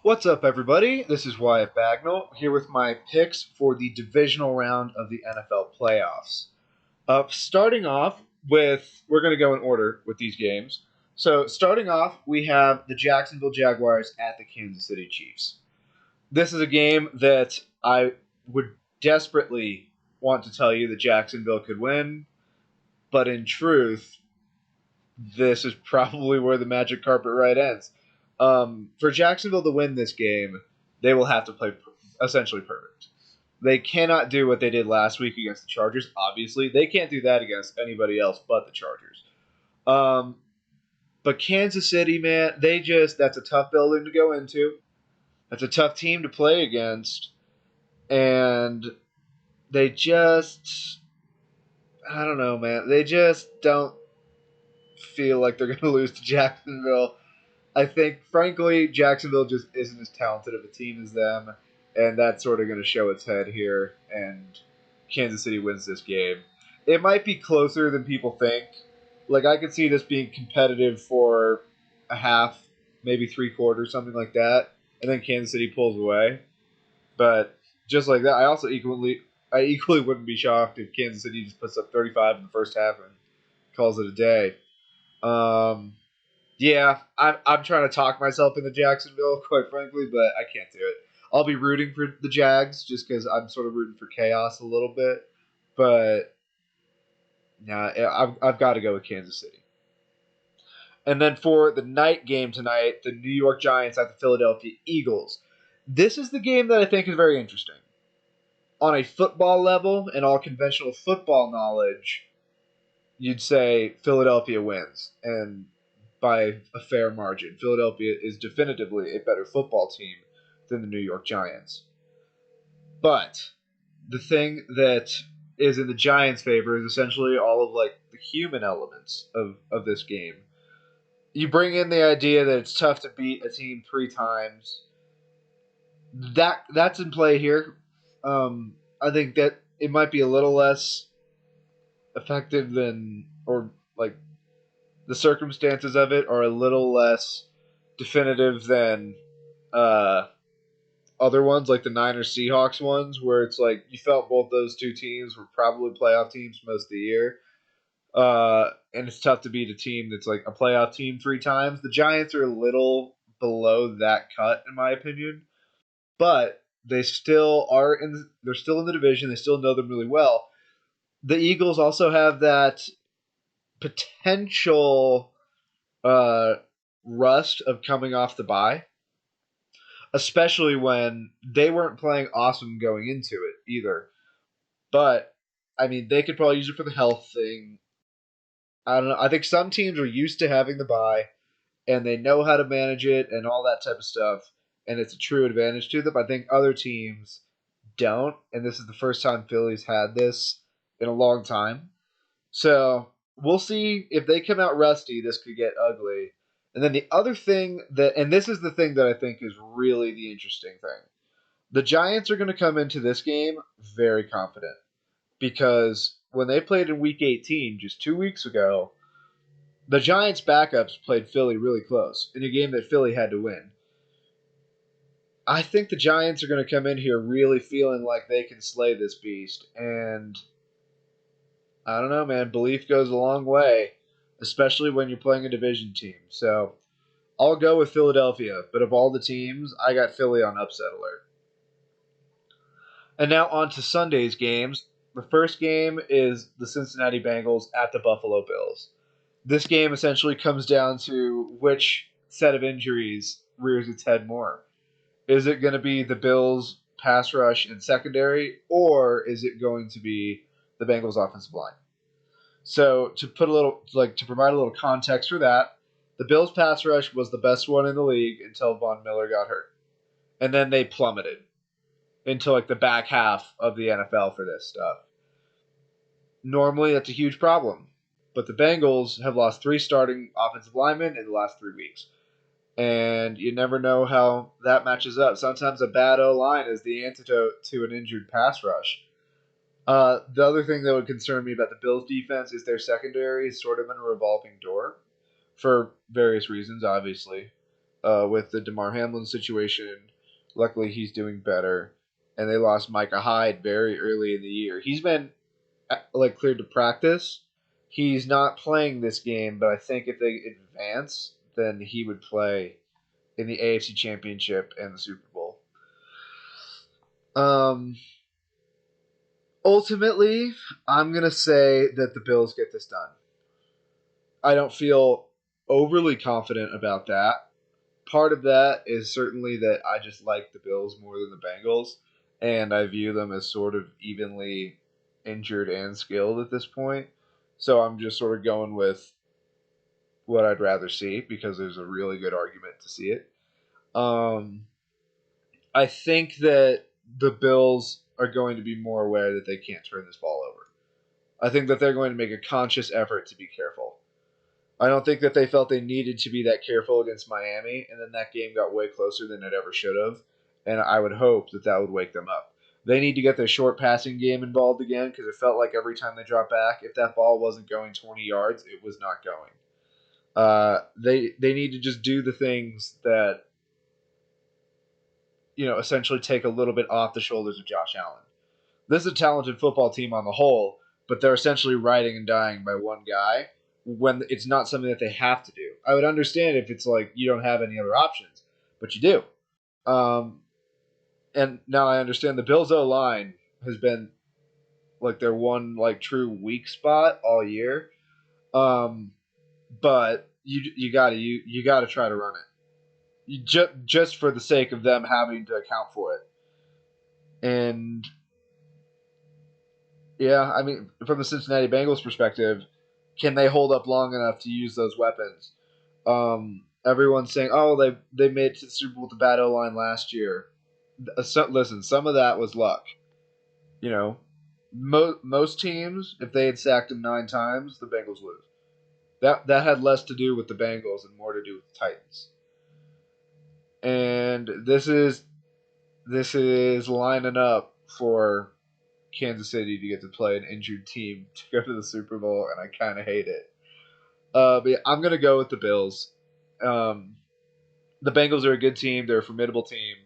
What's up, everybody? This is Wyatt Bagnall here with my picks for the divisional round of the NFL playoffs. Starting off with, we're going to go in order with these games. So, starting off, we have the Jacksonville Jaguars at the Kansas City Chiefs. This is a game that I would desperately want to tell you that Jacksonville could win, but in truth, this is probably where the magic carpet ride ends. For Jacksonville to win this game, they will have to play essentially perfect. They cannot do what they did last week against the Chargers. Obviously, they can't do that against anybody else but the Chargers. But Kansas City, man, that's a tough building to go into. That's a tough team to play against. And they just, I don't know, man. They just don't feel like they're going to lose to Jacksonville. I think, frankly, Jacksonville just isn't as talented of a team as them, and that's sort of going to show its head here, and Kansas City wins this game. It might be closer than people think. Like, I could see this being competitive for a half, maybe three quarters, something like that, and then Kansas City pulls away. But just like that, I equally wouldn't be shocked if Kansas City just puts up 35 in the first half and calls it a day. Yeah, I'm trying to talk myself into Jacksonville, quite frankly, but I can't do it. I'll be rooting for the Jags just because I'm sort of rooting for chaos a little bit, but nah, I've got to go with Kansas City. And then for the night game tonight, the New York Giants at the Philadelphia Eagles. This is the game that I think is very interesting. On a football level and all conventional football knowledge, you'd say Philadelphia wins, and by a fair margin. Philadelphia is definitively a better football team than the New York Giants. But the thing that is in the Giants' favor is essentially all of like the human elements of this game. You bring in the idea that it's tough to beat a team three times. That's in play here. I think that it might be a little less effective than, or like the circumstances of it are a little less definitive than other ones, like the Niners Seahawks ones, where it's like you felt both those two teams were probably playoff teams most of the year. And it's tough to beat a team that's like a playoff team three times. The Giants are a little below that cut, in my opinion, but they still are in. They're still in the division. They still know them really well. The Eagles also have that potential uh, rust of coming off the bye, especially when they weren't playing awesome going into it either. But I mean, they could probably use it for the health thing. I don't know. I think some teams are used to having the bye and they know how to manage it and all that type of stuff, and it's a true advantage to them. I think other teams don't, and this is the first time Philly's had this in a long time. So we'll see if they come out rusty. This could get ugly. And then the other thing and this is the thing that I think is really the interesting thing. The Giants are going to come into this game very confident because when they played in Week 18 just 2 weeks ago, the Giants' backups played Philly really close in a game that Philly had to win. I think the Giants are going to come in here really feeling like they can slay this beast, and I don't know, man. Belief goes a long way, especially when you're playing a division team. So I'll go with Philadelphia, but of all the teams, I got Philly on upset alert. And now on to Sunday's games. The first game is the Cincinnati Bengals at the Buffalo Bills. This game essentially comes down to which set of injuries rears its head more. Is it going to be the Bills' pass rush and secondary, or is it going to be the Bengals' offensive line? So to provide a little context for that, the Bills' pass rush was the best one in the league until Von Miller got hurt, and then they plummeted into like the back half of the NFL for this stuff. Normally, that's a huge problem, but the Bengals have lost three starting offensive linemen in the last 3 weeks, and you never know how that matches up. Sometimes a bad O line is the antidote to an injured pass rush. The other thing that would concern me about the Bills' defense is their secondary is sort of in a revolving door for various reasons, obviously. with the DeMar Hamlin situation. Luckily, he's doing better. And they lost Micah Hyde very early in the year. He's been cleared to practice. He's not playing this game, but I think if they advance, then he would play in the AFC Championship and the Super Bowl. Ultimately, I'm going to say that the Bills get this done. I don't feel overly confident about that. Part of that is certainly that I just like the Bills more than the Bengals, and I view them as sort of evenly injured and skilled at this point. So I'm just sort of going with what I'd rather see because there's a really good argument to see it. I think that the Bills are going to be more aware that they can't turn this ball over. I think that they're going to make a conscious effort to be careful. I don't think that they felt they needed to be that careful against Miami, and then that game got way closer than it ever should have, and I would hope that that would wake them up. They need to get their short passing game involved again because it felt like every time they dropped back, if that ball wasn't going 20 yards, it was not going. They need to just do the things that essentially take a little bit off the shoulders of Josh Allen. This is a talented football team on the whole, but they're essentially riding and dying by one guy when it's not something that they have to do. I would understand if it's like you don't have any other options, but you do. And now I understand the Bills' O-line has been like their one true weak spot all year. But you gotta try to run it. Just for the sake of them having to account for it. And yeah, I mean, from the Cincinnati Bengals perspective, can they hold up long enough to use those weapons? Everyone's saying, "Oh, they made it to the Super Bowl with the bad O-line last year." Listen, some of that was luck. Most teams, if they had sacked him 9 times, the Bengals lose. That had less to do with the Bengals and more to do with the Titans. And this is lining up for Kansas City to get to play an injured team to go to the Super Bowl, and I kind of hate it. But yeah, I'm gonna go with the Bills. The Bengals are a good team; they're a formidable team,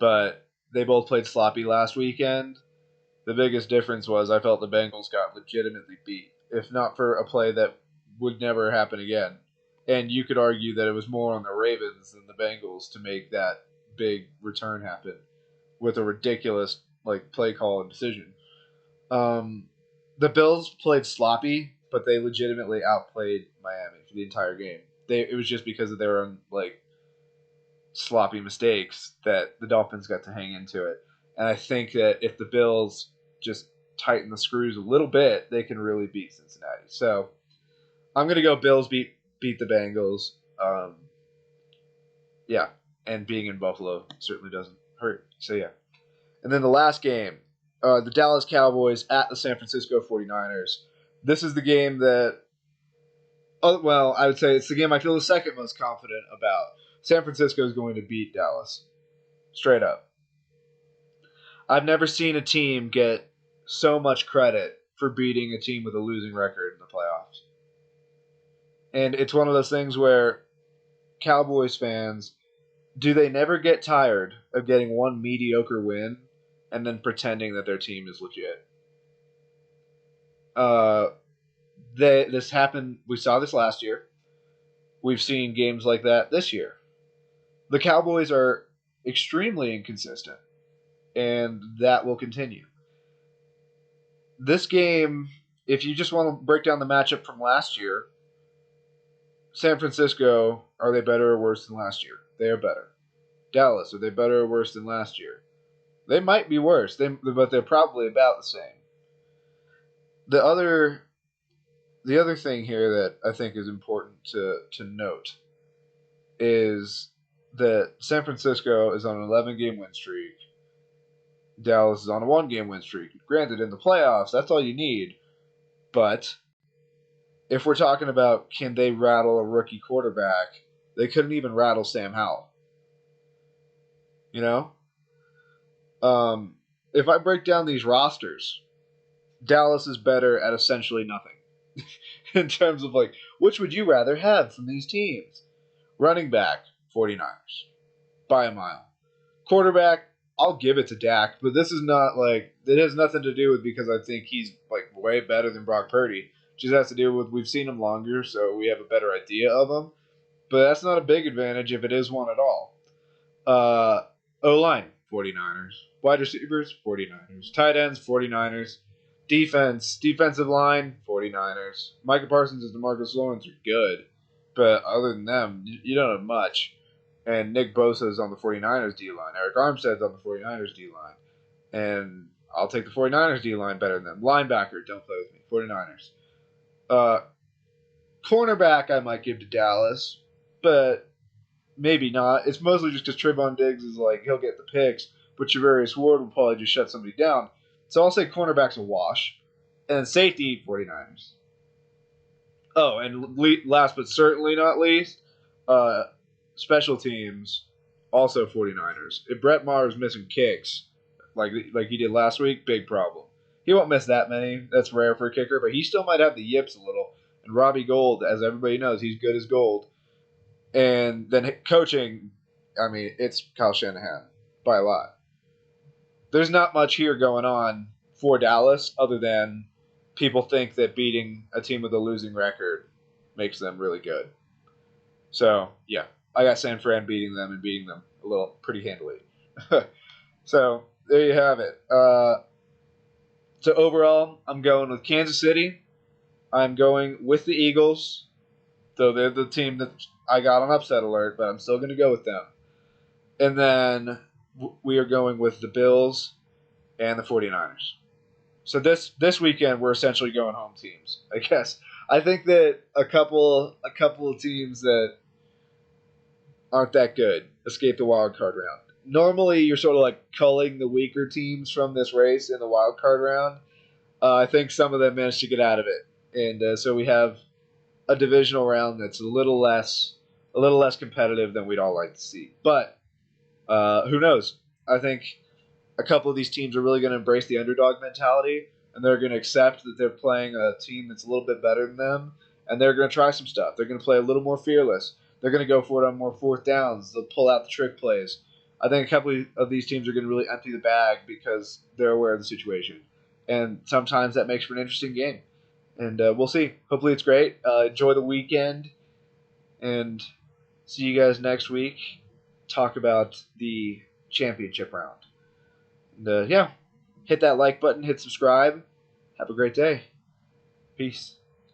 but they both played sloppy last weekend. The biggest difference was I felt the Bengals got legitimately beat, if not for a play that would never happen again. And you could argue that it was more on the Ravens than the Bengals to make that big return happen with a ridiculous play call and decision. The Bills played sloppy, but they legitimately outplayed Miami for the entire game. It was just because of their own sloppy mistakes that the Dolphins got to hang into it. And I think that if the Bills just tighten the screws a little bit, they can really beat Cincinnati. So I'm gonna go Bills beat the Bengals. Yeah, and being in Buffalo certainly doesn't hurt. So yeah. And then the last game, the Dallas Cowboys at the San Francisco 49ers. This is the game that, I would say it's the game I feel the second most confident about. San Francisco is going to beat Dallas. Straight up. I've never seen a team get so much credit for beating a team with a losing record in the playoffs. And it's one of those things where Cowboys fans, do they never get tired of getting one mediocre win and then pretending that their team is legit? This happened. We saw this last year. We've seen games like that this year. The Cowboys are extremely inconsistent, and that will continue. This game, if you just want to break down the matchup from last year, San Francisco, are they better or worse than last year? They are better. Dallas, are they better or worse than last year? They might be worse, but they're probably about the same. The other thing here that I think is important to note is that San Francisco is on an 11-game win streak. Dallas is on a 1-game win streak. Granted, in the playoffs, that's all you need. But if we're talking about can they rattle a rookie quarterback, they couldn't even rattle Sam Howell. If I break down these rosters, Dallas is better at essentially nothing. In terms of which would you rather have from these teams? Running back, 49ers. By a mile. Quarterback, I'll give it to Dak, but this is not like it has nothing to do with because I think he's like way better than Brock Purdy. It just has to do with we've seen him longer, so we have a better idea of him. But that's not a big advantage if it is one at all. O-line, 49ers. Wide receivers, 49ers. Tight ends, 49ers. Defensive line, 49ers. Micah Parsons and DeMarcus Lawrence are good, but other than them, you don't have much. And Nick Bosa is on the 49ers D-line. Eric Armstead's on the 49ers D-line. And I'll take the 49ers D-line better than them. Linebacker, don't play with me. 49ers. Cornerback, I might give to Dallas, but maybe not. It's mostly just because Trayvon Diggs is like, he'll get the picks, but Javarius Ward will probably just shut somebody down. So I'll say cornerback's a wash. And safety, 49ers. Oh, and last but certainly not least, special teams, also 49ers. If Brett Maher is missing kicks, like he did last week, big problem. He won't miss that many. That's rare for a kicker, but he still might have the yips a little. And Robbie Gould, as everybody knows, he's good as gold. And then coaching, I mean, it's Kyle Shanahan by a lot. There's not much here going on for Dallas other than people think that beating a team with a losing record makes them really good. So, yeah, I got San Fran beating them and beating them a little pretty handily. So, there you have it. So, overall, I'm going with Kansas City. I'm going with the Eagles, though they're the team that I got on upset alert, but I'm still going to go with them. And then we are going with the Bills and the 49ers. So this weekend we're essentially going home teams, I guess. I think that a couple of teams that aren't that good escape the wild card round. Normally you're sort of like culling the weaker teams from this race in the wild card round. I think some of them managed to get out of it, and so we have a divisional round that's a little less competitive than we'd all like to see. But who knows? I think a couple of these teams are really going to embrace the underdog mentality, and they're going to accept that they're playing a team that's a little bit better than them, and they're going to try some stuff. They're going to play a little more fearless. They're going to go for it on more fourth downs. They'll pull out the trick plays. I think a couple of these teams are going to really empty the bag because they're aware of the situation. And sometimes that makes for an interesting game. And we'll see. Hopefully it's great. Enjoy the weekend, and see you guys next week. Talk about the championship round. And yeah, hit that like button, hit subscribe. Have a great day. Peace.